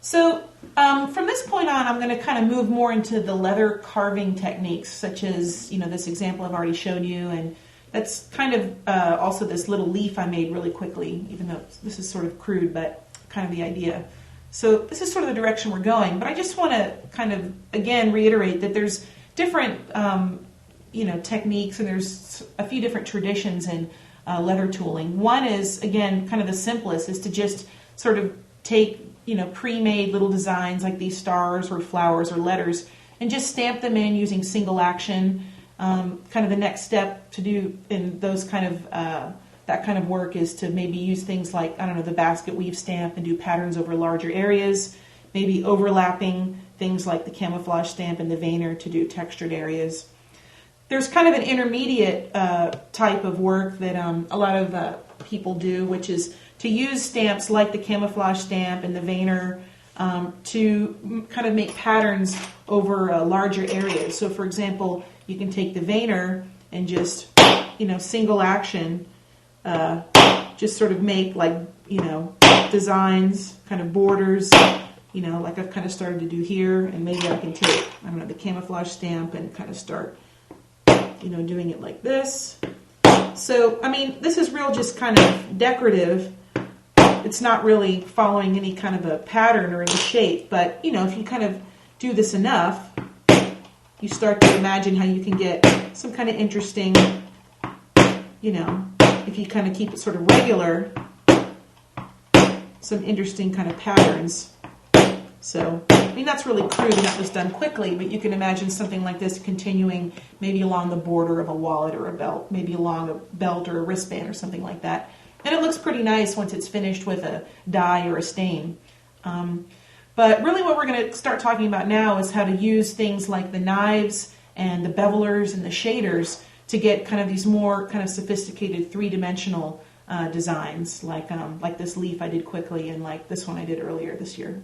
So from this point on, I'm going to kind of move more into the leather carving techniques, such as, this example I've already showed you, and that's kind of also this little leaf I made really quickly, even though this is sort of crude, but kind of the idea. So this is sort of the direction we're going, but I just want to kind of, again, reiterate that there's different, techniques, and there's a few different traditions in leather tooling. One is, again, kind of the simplest, is to just sort of take pre-made little designs like these stars or flowers or letters and just stamp them in using single action. Kind of the next step to do in those kind of that kind of work is to maybe use things like, the basket weave stamp and do patterns over larger areas, maybe overlapping things like the camouflage stamp and the veinner to do textured areas. There's kind of an intermediate type of work that a lot of people do, which is to use stamps like the camouflage stamp and the veinner to kind of make patterns over larger areas. So for example, you can take the veinner and just, single action, just sort of make like, designs, kind of borders, like I've kind of started to do here. And maybe I can take, the camouflage stamp and kind of start, doing it like this. So, this is real just kind of decorative. It's not really following any kind of a pattern or any shape, but, if you kind of do this enough, you start to imagine how you can get some kind of interesting, if you kind of keep it sort of regular, some interesting kind of patterns. So, that's really crude and that was done quickly, but you can imagine something like this continuing maybe along the border of a wallet or a belt, maybe along a belt or a wristband or something like that. And it looks pretty nice once it's finished with a dye or a stain. But really what we're going to start talking about now is how to use things like the knives and the bevelers and the shaders to get kind of these more kind of sophisticated three-dimensional designs like this leaf I did quickly and like this one I did earlier this year.